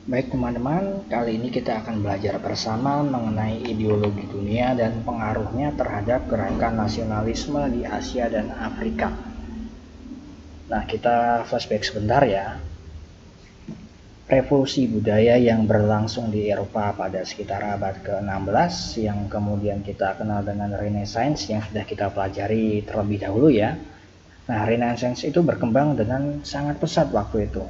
Baik teman-teman, kali ini kita akan belajar bersama mengenai ideologi dunia dan pengaruhnya terhadap gerakan nasionalisme di Asia dan Afrika. Nah, kita flashback sebentar ya. Revolusi budaya yang berlangsung di Eropa pada sekitar abad ke-16 yang kemudian kita kenal dengan Renaissance yang sudah kita pelajari terlebih dahulu ya. Nah, Renaissance itu berkembang dengan sangat pesat waktu itu.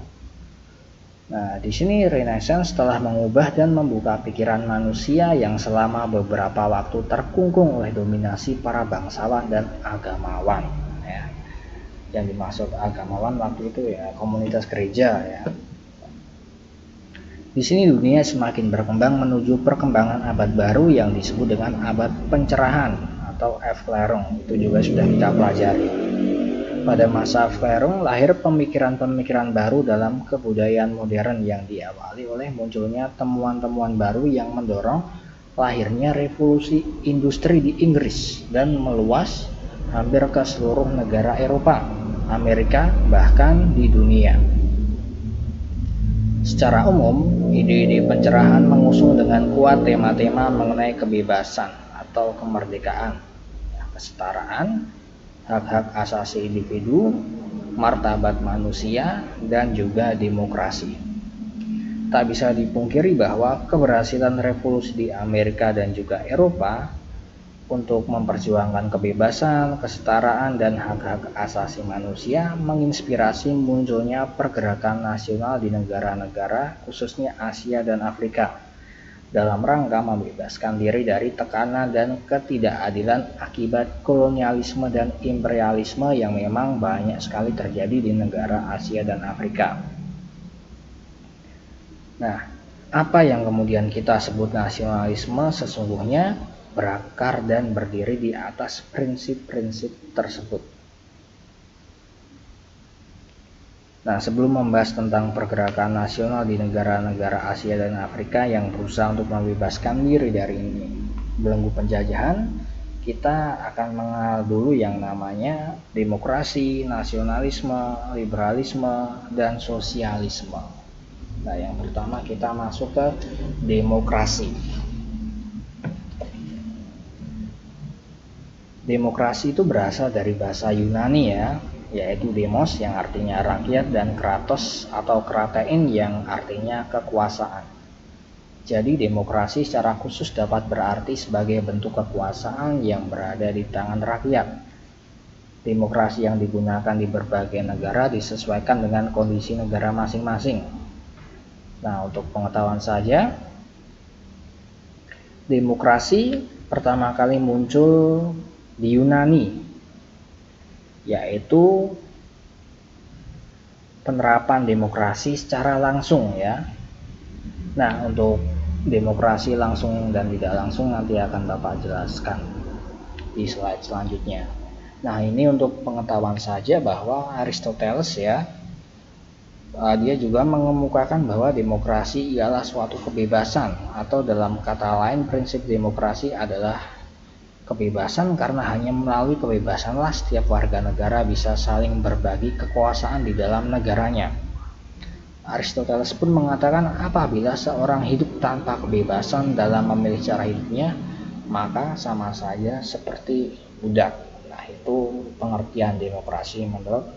Nah, di sini Renaissance telah mengubah dan membuka pikiran manusia yang selama beberapa waktu terkungkung oleh dominasi para bangsawan dan agamawan. Ya. Yang dimaksud agamawan waktu itu ya komunitas gereja ya. Di sini dunia semakin berkembang menuju perkembangan abad baru yang disebut dengan abad pencerahan atau Aufklärung. Itu juga sudah kita pelajari. Pada masa Aufklärung lahir pemikiran-pemikiran baru dalam kebudayaan modern yang diawali oleh munculnya temuan-temuan baru yang mendorong lahirnya revolusi industri di Inggris dan meluas hampir ke seluruh negara Eropa, Amerika, bahkan di dunia. Secara umum, ide-ide pencerahan mengusung dengan kuat tema-tema mengenai kebebasan atau kemerdekaan, kesetaraan, hak-hak asasi individu, martabat manusia, dan juga demokrasi. Tak bisa dipungkiri bahwa keberhasilan revolusi di Amerika dan juga Eropa untuk memperjuangkan kebebasan, kesetaraan, dan hak-hak asasi manusia menginspirasi munculnya pergerakan nasional di negara-negara khususnya Asia dan Afrika dalam rangka membebaskan diri dari tekanan dan ketidakadilan akibat kolonialisme dan imperialisme yang memang banyak sekali terjadi di negara Asia dan Afrika. Nah, apa yang kemudian kita sebut nasionalisme sesungguhnya berakar dan berdiri di atas prinsip-prinsip tersebut. Nah, sebelum membahas tentang pergerakan nasional di negara-negara Asia dan Afrika yang berusaha untuk membebaskan diri dari belenggu penjajahan, kita akan mengenal dulu yang namanya demokrasi, nasionalisme, liberalisme, dan sosialisme. Nah, yang pertama kita masuk ke demokrasi. Demokrasi itu berasal dari bahasa Yunani ya, yaitu demos yang artinya rakyat dan kratos atau kratein yang artinya kekuasaan. Jadi demokrasi secara khusus dapat berarti sebagai bentuk kekuasaan yang berada di tangan rakyat. Demokrasi yang digunakan di berbagai negara disesuaikan dengan kondisi negara masing-masing. Nah, untuk pengetahuan saja, demokrasi pertama kali muncul di Yunani, yaitu penerapan demokrasi secara langsung ya. Nah, untuk demokrasi langsung dan tidak langsung nanti akan Bapak jelaskan di slide selanjutnya. Nah, ini untuk pengetahuan saja bahwa Aristoteles ya, dia juga mengemukakan bahwa demokrasi ialah suatu kebebasan, atau dalam kata lain prinsip demokrasi adalah kebebasan karena hanya melalui kebebasanlah setiap warga negara bisa saling berbagi kekuasaan di dalam negaranya. Aristoteles pun mengatakan apabila seorang hidup tanpa kebebasan dalam memilih cara hidupnya, maka sama saja seperti budak. Nah, itu pengertian demokrasi menurut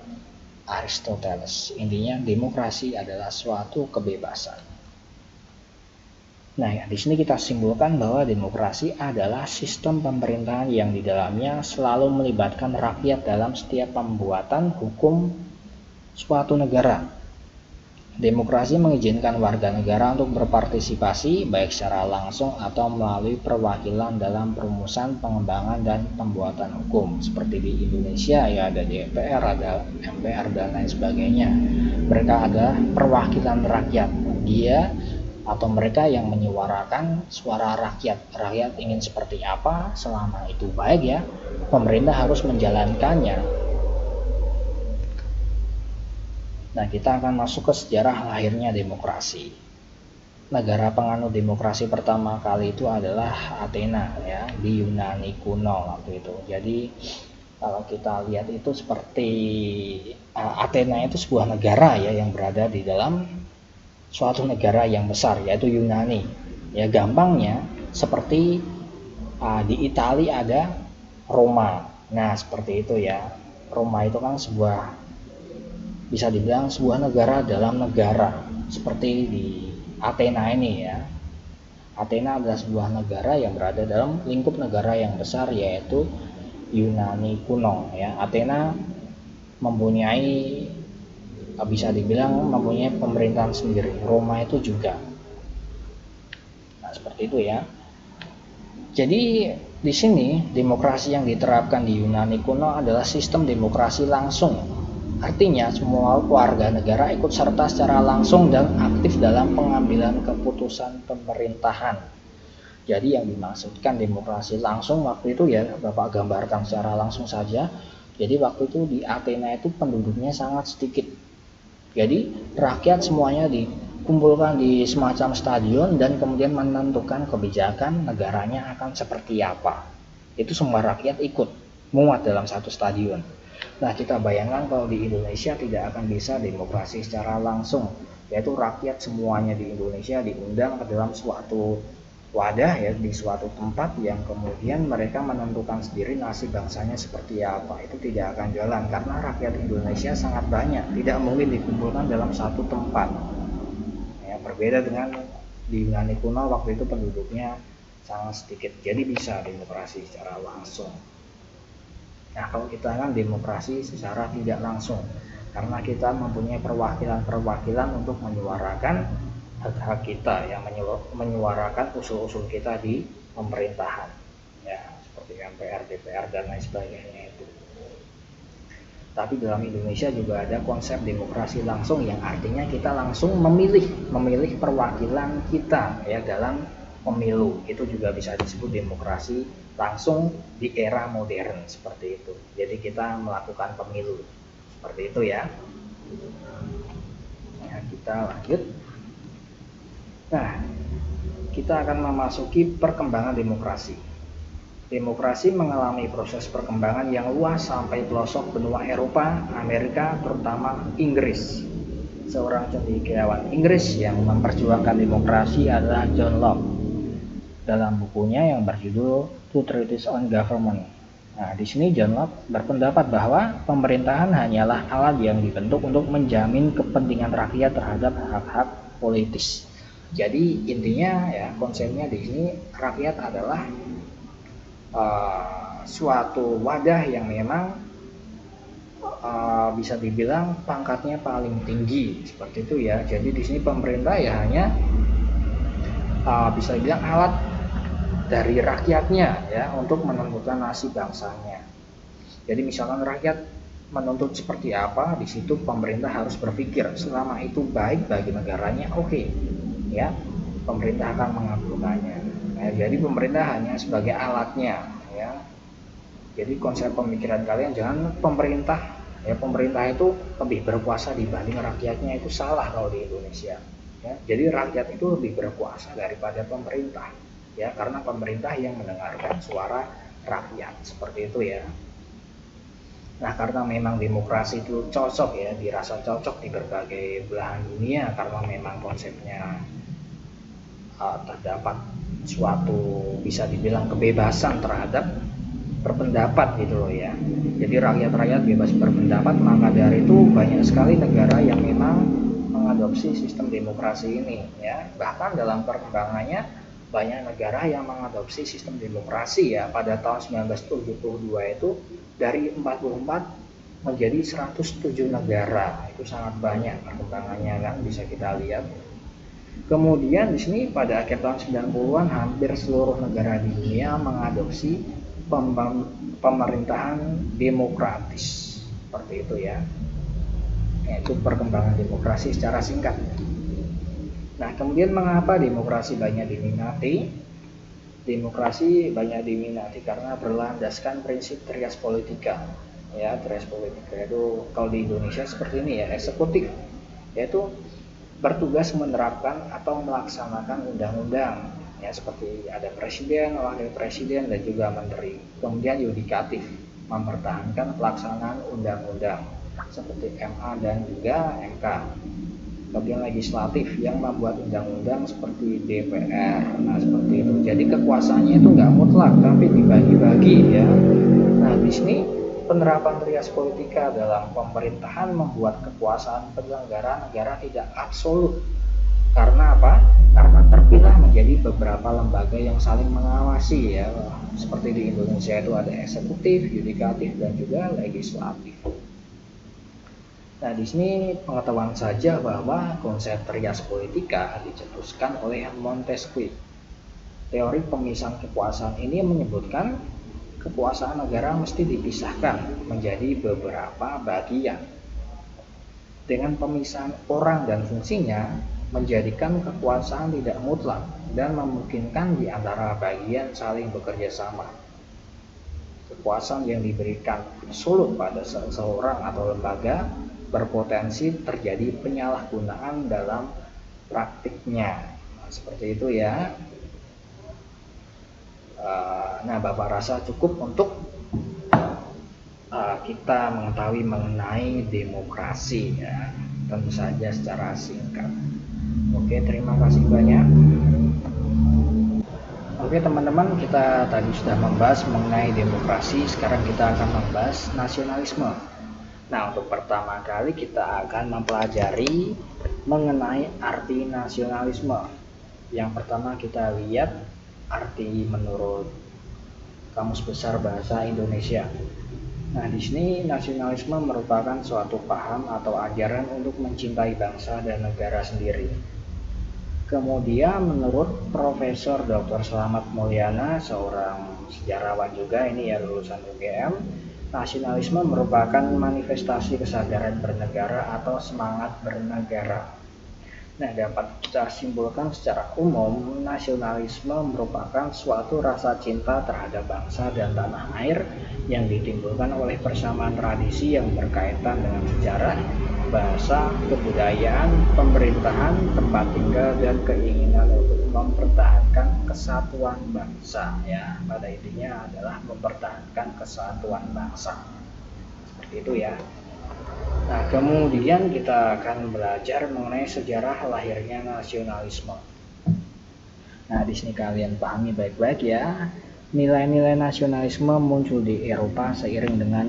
Aristoteles. Intinya demokrasi adalah suatu kebebasan. Nah, ya, di sini kita simpulkan bahwa demokrasi adalah sistem pemerintahan yang di dalamnya selalu melibatkan rakyat dalam setiap pembuatan hukum suatu negara. Demokrasi mengizinkan warga negara untuk berpartisipasi baik secara langsung atau melalui perwakilan dalam perumusan, pengembangan, dan pembuatan hukum. Seperti di Indonesia ya ada DPR, ada MPR, dan lain sebagainya. Mereka ada perwakilan rakyat. Dia atau mereka yang menyuarakan suara rakyat. Rakyat ingin seperti apa, selama itu baik ya, pemerintah harus menjalankannya. Nah, kita akan masuk ke sejarah lahirnya demokrasi. Negara penganut demokrasi pertama kali itu adalah Athena ya, di Yunani kuno waktu itu. Jadi kalau kita lihat itu seperti Athena itu sebuah negara ya yang berada di dalam suatu negara yang besar, yaitu Yunani. Ya, gampangnya seperti di Italia ada Roma. Nah, seperti itu ya. Roma itu kan bisa dibilang sebuah negara dalam negara, seperti di Athena ini ya. Athena adalah sebuah negara yang berada dalam lingkup negara yang besar, yaitu Yunani kuno ya. Athena mempunyai bisa dibilang mempunyai pemerintahan sendiri. Roma itu juga. Nah, seperti itu ya. Jadi di sini demokrasi yang diterapkan di Yunani kuno adalah sistem demokrasi langsung. Artinya semua warga negara ikut serta secara langsung dan aktif dalam pengambilan keputusan pemerintahan. Jadi yang dimaksudkan demokrasi langsung waktu itu ya Bapak gambarkan secara langsung saja. Jadi waktu itu di Athena itu penduduknya sangat sedikit. Jadi rakyat semuanya dikumpulkan di semacam stadion dan kemudian menentukan kebijakan negaranya akan seperti apa. Itu semua rakyat ikut muat dalam satu stadion. Nah, kita bayangkan kalau di Indonesia tidak akan bisa demokrasi secara langsung, yaitu rakyat semuanya di Indonesia diundang ke dalam suatu wadah ya, di suatu tempat yang kemudian mereka menentukan sendiri nasib bangsanya seperti apa. Itu tidak akan jalan karena rakyat Indonesia sangat banyak, tidak mungkin dikumpulkan dalam satu tempat ya, berbeda dengan di Yunani kuno waktu itu penduduknya sangat sedikit, jadi bisa demokrasi secara langsung. Nah, kalau kita kan demokrasi secara tidak langsung, karena kita mempunyai perwakilan-perwakilan untuk menyuarakan hak-hak kita, yang menyuarakan usul-usul kita di pemerintahan, ya seperti MPR, DPR dan lain sebagainya itu. Tapi dalam Indonesia juga ada konsep demokrasi langsung yang artinya kita langsung memilih perwakilan kita ya dalam pemilu. Itu juga bisa disebut demokrasi langsung di era modern seperti itu. Jadi kita melakukan pemilu seperti itu ya. Nah, kita lanjut. Nah, kita akan memasuki perkembangan demokrasi. Demokrasi mengalami proses perkembangan yang luas sampai pelosok benua Eropa, Amerika, terutama Inggris. Seorang cendekiawan Inggris yang memperjuangkan demokrasi adalah John Locke dalam bukunya yang berjudul Two Treatises on Government. Nah, di sini John Locke berpendapat bahwa pemerintahan hanyalah alat yang dibentuk untuk menjamin kepentingan rakyat terhadap hak-hak politis. Jadi intinya ya konsepnya di sini rakyat adalah suatu wadah yang memang bisa dibilang pangkatnya paling tinggi seperti itu ya. Jadi di sini pemerintah ya hanya bisa dibilang alat dari rakyatnya ya untuk menentukan nasib bangsanya. Jadi misalkan rakyat menuntut seperti apa, di situ pemerintah harus berpikir selama itu baik bagi negaranya, oke, ya pemerintah akan mengabulkannya. Nah, jadi pemerintah hanya sebagai alatnya ya. Jadi konsep pemikiran kalian jangan pemerintah itu lebih berkuasa dibanding rakyatnya, itu salah kalau di Indonesia ya. Jadi rakyat itu lebih berkuasa daripada pemerintah ya, karena pemerintah yang mendengarkan suara rakyat seperti itu ya. Nah, karena memang demokrasi itu cocok ya, dirasa cocok di berbagai belahan dunia karena memang konsepnya terdapat suatu bisa dibilang kebebasan terhadap berpendapat gitu loh ya. Jadi rakyat bebas berpendapat, maka dari itu banyak sekali negara yang memang mengadopsi sistem demokrasi ini ya. Bahkan dalam perkembangannya banyak negara yang mengadopsi sistem demokrasi ya. Pada tahun 1972 itu dari 44 menjadi 107 negara. Itu sangat banyak perkembangannya kan, bisa kita lihat. Kemudian di sini pada akhir tahun 90-an hampir seluruh negara di dunia mengadopsi pemerintahan demokratis. Seperti itu ya. Itu perkembangan demokrasi secara singkat. Nah, kemudian mengapa demokrasi banyak diminati? Demokrasi banyak diminati karena berlandaskan prinsip trias politika. Ya, trias politika itu kalau di Indonesia seperti ini ya, eksekutif, yaitu bertugas menerapkan atau melaksanakan undang-undang. Ya, seperti ada presiden, wakil presiden, dan juga menteri. Kemudian yudikatif, mempertahankan pelaksanaan undang-undang seperti MA dan juga MK. bagian legislatif yang membuat undang-undang seperti DPR. Nah, seperti itu. Jadi kekuasaannya itu nggak mutlak, tapi dibagi-bagi ya. Nah, di sini penerapan trias politika dalam pemerintahan membuat kekuasaan penyelenggara negara tidak absolut. Karena apa? Karena terpilah menjadi beberapa lembaga yang saling mengawasi ya. Seperti di Indonesia itu ada eksekutif, yudikatif, dan juga legislatif. Nah, di sini pengetahuan saja bahwa konsep trias politika dicetuskan oleh Montesquieu. Teori pemisahan kekuasaan ini menyebutkan kekuasaan negara mesti dipisahkan menjadi beberapa bagian. Dengan pemisahan orang dan fungsinya, menjadikan kekuasaan tidak mutlak dan memungkinkan di antara bagian saling bekerja sama. Kekuasaan yang diberikan absolut pada seseorang atau lembaga berpotensi terjadi penyalahgunaan dalam praktiknya. Nah, seperti itu ya. Nah, Bapak rasa cukup untuk kita mengetahui mengenai demokrasi ya, tentu saja secara singkat. Oke, terima kasih banyak. Oke teman-teman, kita tadi sudah membahas mengenai demokrasi, sekarang kita akan membahas nasionalisme. Nah, untuk pertama kali kita akan mempelajari mengenai arti nasionalisme. Yang pertama kita lihat arti menurut Kamus Besar Bahasa Indonesia. Nah, di sini nasionalisme merupakan suatu paham atau ajaran untuk mencintai bangsa dan negara sendiri. Kemudian menurut Profesor Dr. Slamet Mulyana, seorang sejarawan juga, ini ya lulusan UGM, nasionalisme merupakan manifestasi kesadaran bernegara atau semangat bernegara. Nah, dapat kita simpulkan secara umum, nasionalisme merupakan suatu rasa cinta terhadap bangsa dan tanah air yang ditimbulkan oleh persamaan tradisi yang berkaitan dengan sejarah, bahasa, kebudayaan, pemerintahan, tempat tinggal, dan keinginan untuk mempertahankan kesatuan bangsa. Ya, pada intinya adalah mempertahankan kesatuan bangsa. Seperti itu ya. Nah, kemudian kita akan belajar mengenai sejarah lahirnya nasionalisme. Nah, di sini kalian pahami baik-baik ya. Nilai-nilai nasionalisme muncul di Eropa seiring dengan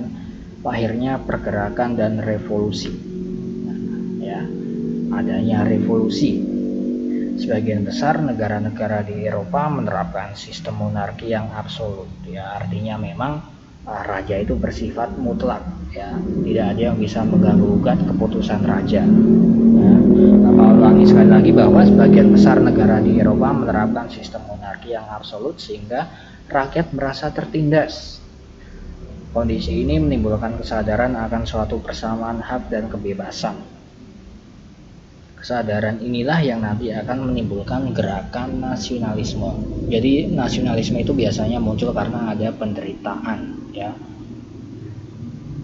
lahirnya pergerakan dan revolusi. Nah, ya, adanya revolusi. Sebagian besar negara-negara di Eropa menerapkan sistem monarki yang absolut. Ya, artinya memang raja itu bersifat mutlak ya, tidak ada yang bisa mengganggu-gugat keputusan raja. Nah, ulangi sekali lagi bahwa sebagian besar negara di Eropa menerapkan sistem monarki yang absolut sehingga rakyat merasa tertindas. Kondisi ini menimbulkan kesadaran akan suatu persamaan hak dan kebebasan. Kesadaran inilah yang nanti akan menimbulkan gerakan nasionalisme. Jadi nasionalisme itu biasanya muncul karena ada penderitaan ya.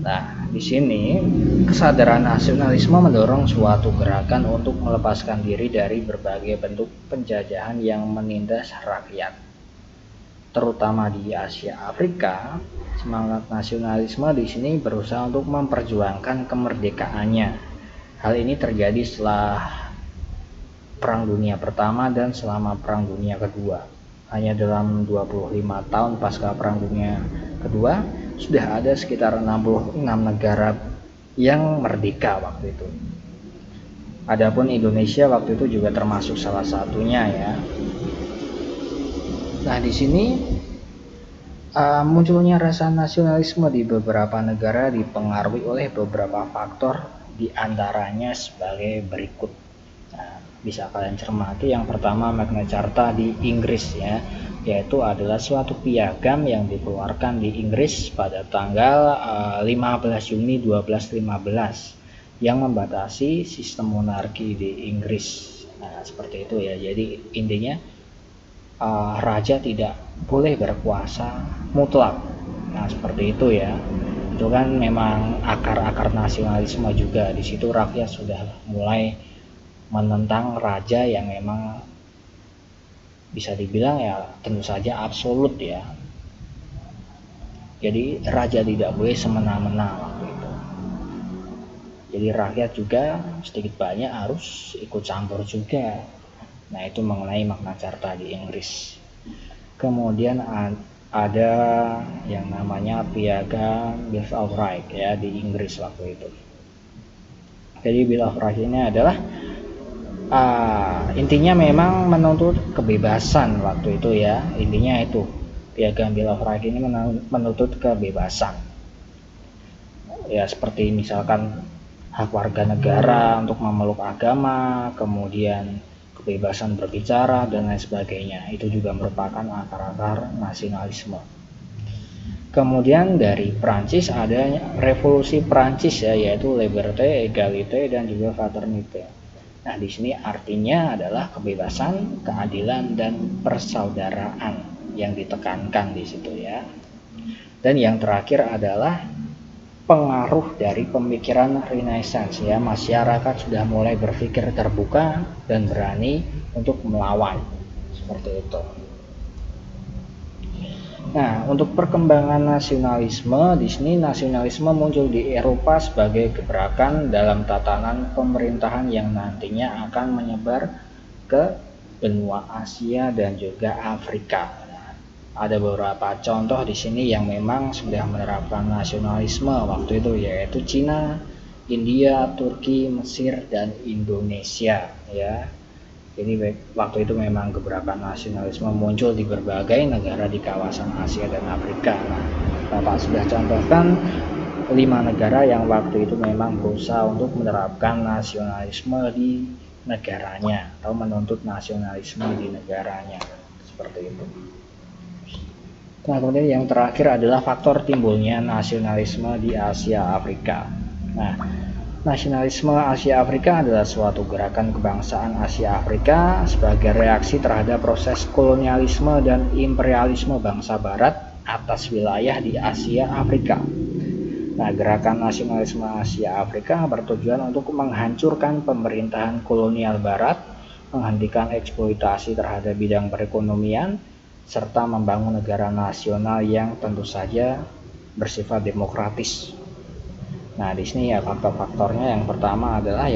Nah, di sini kesadaran nasionalisme mendorong suatu gerakan untuk melepaskan diri dari berbagai bentuk penjajahan yang menindas rakyat. Terutama di Asia Afrika, semangat nasionalisme di sini berusaha untuk memperjuangkan kemerdekaannya. Hal ini terjadi setelah Perang Dunia Pertama dan selama Perang Dunia Kedua. Hanya dalam 25 tahun pasca Perang Dunia Kedua, sudah ada sekitar 66 negara yang merdeka waktu itu. Adapun Indonesia waktu itu juga termasuk salah satunya ya. Nah, di sini munculnya rasa nasionalisme di beberapa negara dipengaruhi oleh beberapa faktor, di antaranya sebagai berikut. Nah, bisa kalian cermati. Yang pertama, Magna Carta di Inggris ya, yaitu adalah suatu piagam yang dikeluarkan di Inggris pada tanggal 15 Juni 1215 yang membatasi sistem monarki di Inggris. Nah, seperti itu ya. Jadi intinya raja tidak boleh berkuasa mutlak. Nah, seperti itu ya. Itu kan memang akar-akar nasionalisme juga. Di situ rakyat sudah mulai menentang raja yang memang bisa dibilang ya tentu saja absolut ya. Jadi raja tidak boleh semena-mena waktu itu. Jadi rakyat juga sedikit banyak harus ikut campur juga. Nah, itu mengenai Magna Carta di Inggris. Kemudian ada yang namanya Piagam Bill of Rights ya di Inggris waktu itu. Jadi Bill of Rights ini adalah intinya memang menuntut kebebasan waktu itu ya. Intinya itu Piagam Bill of Rights ini menuntut kebebasan. Ya seperti misalkan hak warga negara untuk memeluk agama, kemudian kebebasan berbicara dan lain sebagainya. Itu juga merupakan akar-akar nasionalisme. Kemudian dari Prancis ada revolusi Prancis ya, yaitu liberté, égalité dan juga fraternité. Nah, di sini artinya adalah kebebasan, keadilan dan persaudaraan yang ditekankan di situ ya. Dan yang terakhir adalah pengaruh dari pemikiran Renaissance ya, masyarakat sudah mulai berpikir terbuka dan berani untuk melawan seperti itu. Nah, untuk perkembangan nasionalisme, di sini nasionalisme muncul di Eropa sebagai gebrakan dalam tatanan pemerintahan yang nantinya akan menyebar ke benua Asia dan juga Afrika. Ada beberapa contoh di sini yang memang sudah menerapkan nasionalisme waktu itu, yaitu Cina, India, Turki, Mesir, dan Indonesia ya. Jadi waktu itu memang gebrakan nasionalisme muncul di berbagai negara di kawasan Asia dan Afrika. Nah, Bapak sudah contohkan 5 negara yang waktu itu memang berusaha untuk menerapkan nasionalisme di negaranya atau menuntut nasionalisme di negaranya seperti itu. Nah, kemudian yang terakhir adalah faktor timbulnya nasionalisme di Asia Afrika. Nah, nasionalisme Asia Afrika adalah suatu gerakan kebangsaan Asia Afrika sebagai reaksi terhadap proses kolonialisme dan imperialisme bangsa Barat atas wilayah di Asia Afrika. Nah, gerakan nasionalisme Asia Afrika bertujuan untuk menghancurkan pemerintahan kolonial Barat, menghentikan eksploitasi terhadap bidang perekonomian, serta membangun negara nasional yang tentu saja bersifat demokratis. Nah, di sini ya faktor-faktornya yang pertama adalah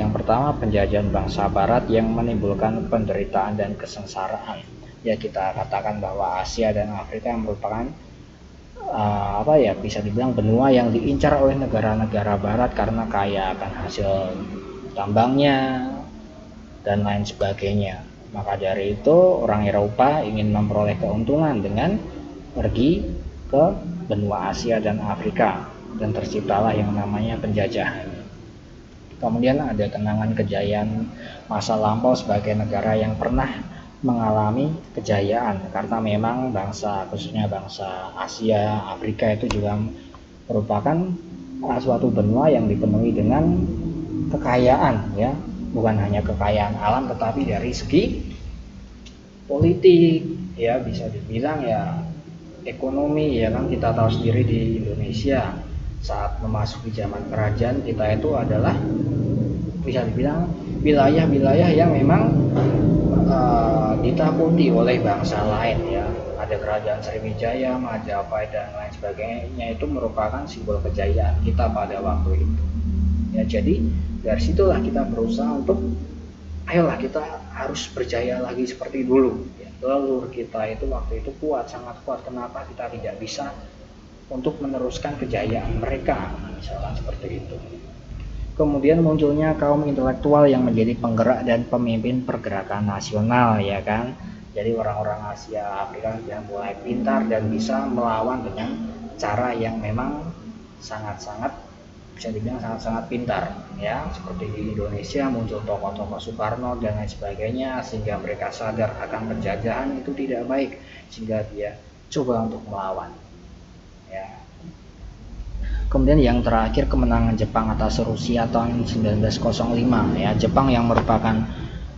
penjajahan bangsa Barat yang menimbulkan penderitaan dan kesengsaraan. Ya, kita katakan bahwa Asia dan Afrika merupakan bisa dibilang benua yang diincar oleh negara-negara Barat karena kaya akan hasil tambangnya dan lain sebagainya. Maka dari itu orang Eropa ingin memperoleh keuntungan dengan pergi ke benua Asia dan Afrika, dan terciptalah yang namanya penjajahan. Kemudian ada kenangan kejayaan masa lampau sebagai negara yang pernah mengalami kejayaan, karena memang khususnya bangsa Asia Afrika itu juga merupakan suatu benua yang dipenuhi dengan kekayaan ya, bukan hanya kekayaan alam tetapi dari segi politik ya, bisa dibilang ya ekonomi ya kan. Kita tahu sendiri di Indonesia saat memasuki zaman kerajaan kita itu adalah bisa dibilang wilayah-wilayah yang memang ditakuti oleh bangsa lain ya. Ada kerajaan Sriwijaya, Majapahit dan lain sebagainya, itu merupakan simbol kejayaan kita pada waktu itu ya. Jadi dari situlah kita berusaha untuk ayolah kita harus berjaya lagi seperti dulu ya. Leluhur kita itu waktu itu kuat, sangat kuat, kenapa kita tidak bisa untuk meneruskan kejayaan mereka, misalkan seperti itu. Kemudian munculnya kaum intelektual yang menjadi penggerak dan pemimpin pergerakan nasional ya kan. Jadi orang-orang Asia Afrika yang mulai pintar dan bisa melawan dengan cara yang memang sangat-sangat bisa dibilang sangat-sangat pintar ya. Seperti di Indonesia muncul tokoh-tokoh Soekarno dan lain sebagainya, sehingga mereka sadar akan penjajahan itu tidak baik, sehingga dia coba untuk melawan ya. Kemudian yang terakhir kemenangan Jepang atas Rusia tahun 1905 ya. Jepang yang merupakan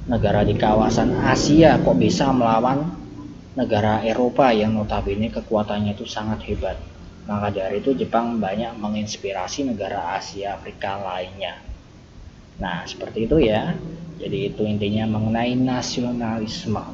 negara di kawasan Asia kok bisa melawan negara Eropa yang notabene kekuatannya itu sangat hebat. Maka dari itu Jepang banyak menginspirasi negara Asia Afrika lainnya. Nah, seperti itu ya. Jadi itu intinya mengenai nasionalisme.